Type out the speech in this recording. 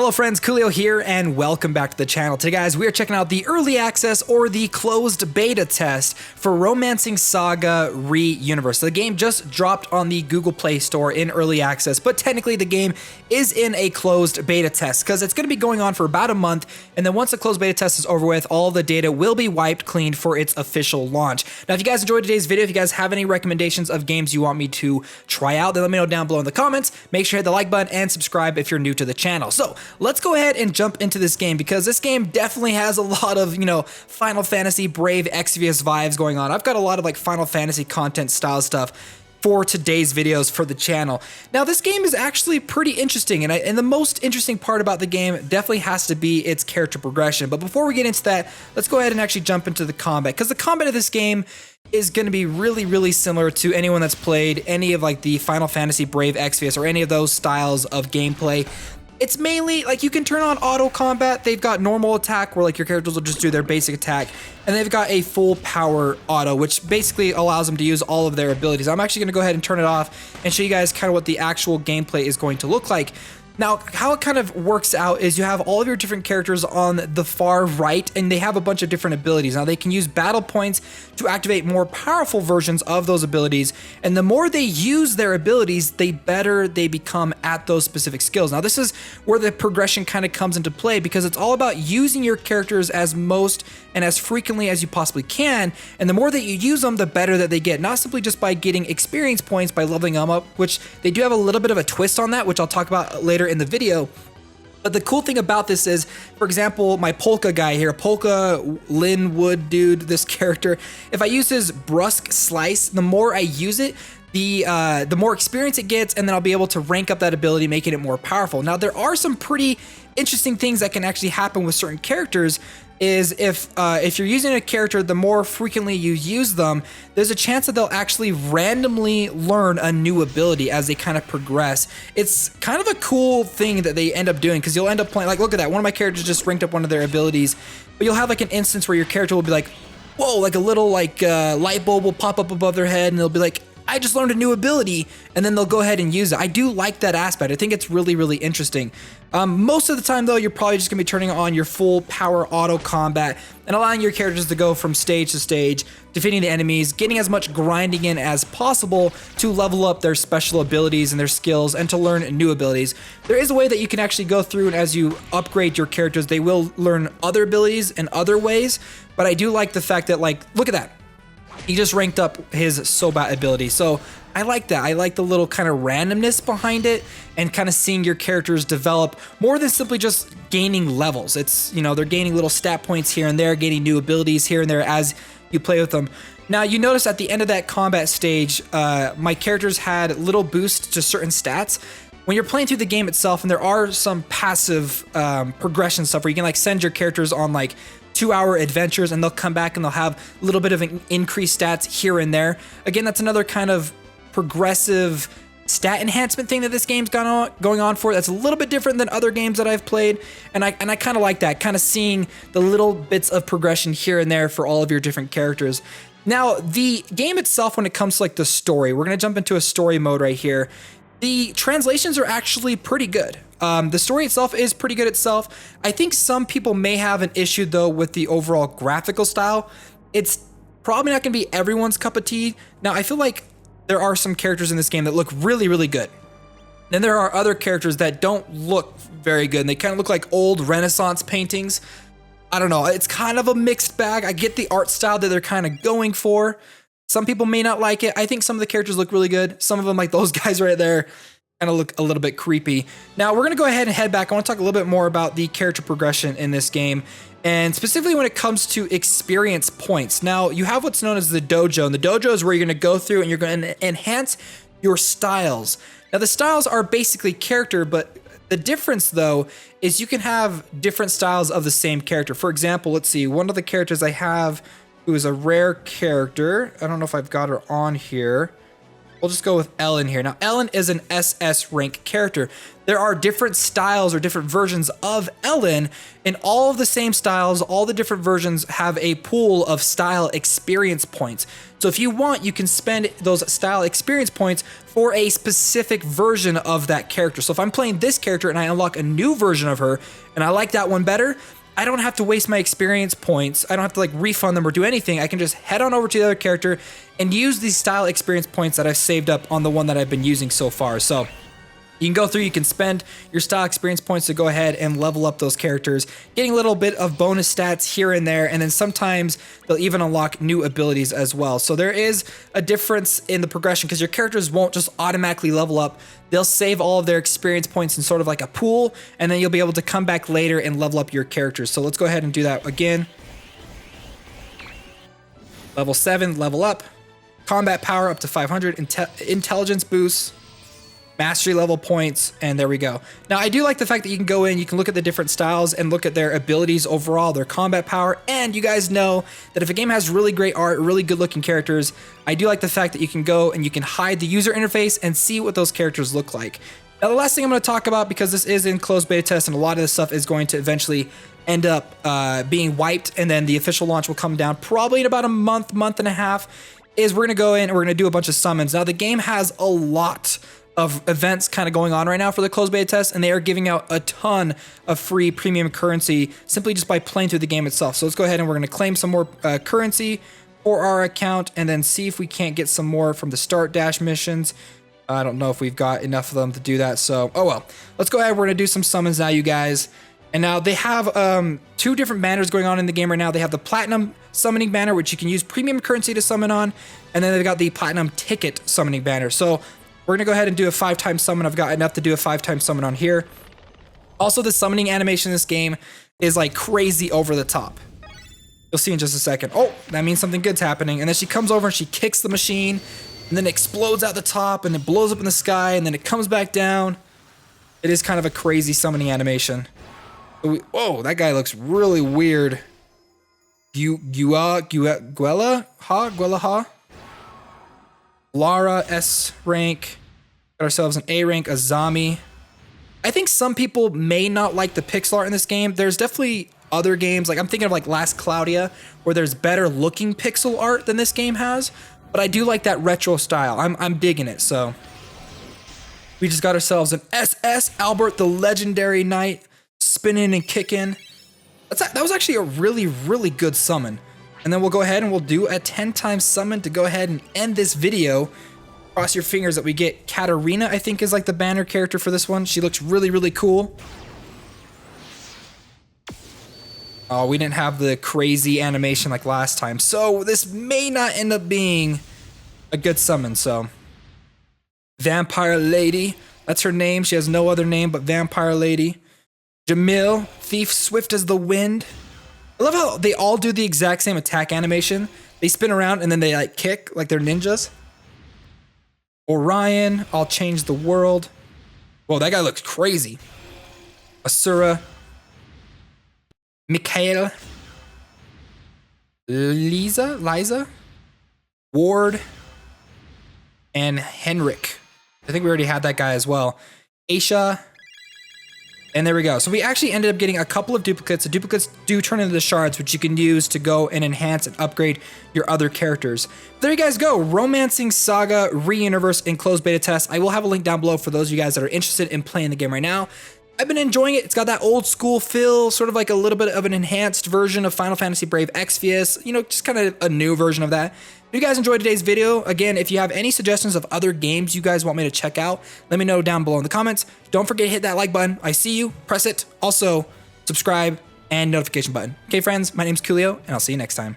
Hello friends, Koolio here and welcome back to the channel. Today guys, we are checking out the early access or the closed beta test for Romancing Saga Re-Universe. The game just dropped on the Google Play Store in early access, but technically the game is in a closed beta test because it's going to be going on for about a month, and then once the closed beta test is over with, all the data will be wiped clean for its official launch. Now if you guys enjoyed today's video, if you guys have any recommendations of games you want me to try out, then let me know down below in the comments. Make sure you hit the like button and subscribe if you're new to the channel. So let's go ahead and jump into this game because this game definitely has a lot of, Final Fantasy Brave Exvius vibes going on. I've got a lot of like Final Fantasy content style stuff for today's videos for the channel. Now this game is actually pretty interesting, and the most interesting part about the game definitely has to be its character progression. But before we get into that, let's go ahead and actually jump into the combat, because the combat of this game is going to be really similar to anyone that's played any of like the Final Fantasy Brave Exvius or any of those styles of gameplay. It's mainly like you can turn on auto combat. They've got normal attack where like your characters will just do their basic attack, and they've got a full power auto, which basically allows them to use all of their abilities. I'm actually going to go ahead and turn it off and show you guys kind of what the actual gameplay is going to look like. Now, how it kind of works out is you have all of your different characters on the far right, and they have a bunch of different abilities. Now, they can use battle points to activate more powerful versions of those abilities, and the more they use their abilities, the better they become at those specific skills. Now, this is where the progression kind of comes into play, because it's all about using your characters as most and as frequently as you possibly can, and the more that you use them, the better that they get. Not simply just by getting experience points by leveling them up, which they do have a little bit of a twist on that, which I'll talk about later in the video. But the cool thing about this is, for example, my Polka guy here, Polka Linwood dude, this character, if I use his brusque slice, the more I use it, the more experience it gets, and then I'll be able to rank up that ability, making it more powerful. Now, there are some pretty interesting things that can actually happen with certain characters. Is if you're using a character, the more frequently you use them, there's a chance that they'll actually randomly learn a new ability as they kind of progress. It's kind of a cool thing that they end up doing, because you'll end up playing, like, look at that, one of my characters just ranked up one of their abilities, but you'll have like an instance where your character will be like, whoa, like a little like light bulb will pop up above their head, and they'll be like, I just learned a new ability, and then they'll go ahead and use it. I do like that aspect. I think it's really interesting. Most of the time, though, you're probably just going to be turning on your full power auto combat and allowing your characters to go from stage to stage, defeating the enemies, getting as much grinding in as possible to level up their special abilities and their skills and to learn new abilities. There is a way that you can actually go through, and as you upgrade your characters, they will learn other abilities in other ways, but I do like the fact that, like, look at that. He just ranked up his Sobat ability. So I like that. I like the little kind of randomness behind it and kind of seeing your characters develop more than simply just gaining levels. It's, they're gaining little stat points here and there, gaining new abilities here and there as you play with them. Now, you notice at the end of that combat stage, my characters had little boosts to certain stats. When you're playing through the game itself, and there are some passive progression stuff where you can like send your characters on like 2-hour adventures, and they'll come back and they'll have a little bit of an increased stats here and there. Again, that's another kind of progressive stat enhancement thing that this game's going on for. That's a little bit different than other games that I've played, and I kind of like that, kind of seeing the little bits of progression here and there for all of your different characters. Now, the game itself, when it comes to like the story, we're going to jump into a story mode right here. The translations are actually pretty good. The story itself is pretty good itself. I think some people may have an issue though with the overall graphical style. It's probably not going to be everyone's cup of tea. Now, I feel like there are some characters in this game that look really good. Then there are other characters that don't look very good, and they kind of look like old Renaissance paintings. I don't know. It's kind of a mixed bag. I get the art style that they're kind of going for. Some people may not like it. I think some of the characters look really good. Some of them, like those guys right there, kind of look a little bit creepy. Now, we're going to go ahead and head back. I want to talk a little bit more about the character progression in this game, and specifically when it comes to experience points. Now, you have what's known as the dojo, and the dojo is where you're going to go through and you're going to enhance your styles. Now, the styles are basically character, but the difference, though, is you can have different styles of the same character. For example, let's see, one of the characters I have who is a rare character, I don't know if I've got her on here, We'll just go with Ellen here. Now, Ellen is an SS rank character. There are different styles or different versions of Ellen, and all of the same styles, all the different versions have a pool of style experience points. So if you want, you can spend those style experience points for a specific version of that character. So if I'm playing this character and I unlock a new version of her, and I like that one better, I don't have to waste my experience points. I don't have to like refund them or do anything. I can just head on over to the other character and use these style experience points that I've saved up on the one that I've been using so far. So you can go through, you can spend your style experience points to go ahead and level up those characters, getting a little bit of bonus stats here and there, and then sometimes they'll even unlock new abilities as well. So there is a difference in the progression because your characters won't just automatically level up. They'll save all of their experience points in sort of like a pool, and then you'll be able to come back later and level up your characters. So let's go ahead and do that again. Level 7, level up. Combat power up to 500, intelligence boost, mastery level points, and there we go. Now, I do like the fact that you can go in, you can look at the different styles and look at their abilities overall, their combat power, and you guys know that if a game has really great art, really good looking characters, I do like the fact that you can go and you can hide the user interface and see what those characters look like. Now, the last thing I'm going to talk about, because this is in closed beta test and a lot of this stuff is going to eventually end up being wiped, and then the official launch will come down probably in about a month, month and a half, is we're going to go in and we're going to do a bunch of summons. Now, the game has a lot of events kind of going on right now for the closed beta test, and they are giving out a ton of free premium currency simply just by playing through the game itself. So let's go ahead and we're going to claim some more currency for our account and then see if we can't get some more from the start dash missions. I don't know if we've got enough of them to do that, so oh well. Let's go ahead, we're going to do some summons now, you guys. And now they have two different banners going on in the game right now. They have the Platinum Summoning Banner, which you can use premium currency to summon on, and then they've got the Platinum Ticket Summoning Banner. So we're gonna go ahead and do a 5-time summon. I've got enough to do a 5-time summon on here. Also, the summoning animation in this game is like crazy over the top. You'll see in just a second. Oh, that means something good's happening. And then she comes over and she kicks the machine, and then it explodes out the top, and it blows up in the sky, and then it comes back down. It is kind of a crazy summoning animation. Whoa, that guy looks really weird. Guella Ha? Lara, S rank. Got ourselves an A rank, Azami. I think some people may not like the pixel art in this game. There's definitely other games, like I'm thinking of like Last Claudia, where there's better looking pixel art than this game has. But I do like that retro style. I'm digging it, so. We just got ourselves an SS Albert the Legendary Knight, spinning and kicking. That was actually a really, really good summon. And then we'll go ahead and we'll do a 10-time summon to go ahead and end this video. Cross your fingers that we get Katarina, I think is like the banner character for this one. She looks really, really cool. Oh, we didn't have the crazy animation like last time. So this may not end up being a good summon, so. Vampire Lady, that's her name. She has no other name but Vampire Lady. Jamil, Thief Swift as the Wind. I love how they all do the exact same attack animation. They spin around and then they like kick like they're ninjas. Orion, I'll Change the World. Whoa, that guy looks crazy. Asura. Mikhail. Liza. Ward. And Henrik. I think we already had that guy as well. Aisha. And there we go. So we actually ended up getting a couple of duplicates. The duplicates do turn into the shards, which you can use to go and enhance and upgrade your other characters. There you guys go. Romancing Saga Re-Universe in closed beta test. I will have a link down below for those of you guys that are interested in playing the game right now. I've been enjoying it. It's got that old school feel, sort of like a little bit of an enhanced version of Final Fantasy Brave Exvius. You know, just kind of a new version of that. If you guys enjoyed today's video, again, if you have any suggestions of other games you guys want me to check out, let me know down below in the comments. Don't forget to hit that like button. I see you. Press it. Also, subscribe and notification button. Okay, friends, my name's Koolio, and I'll see you next time.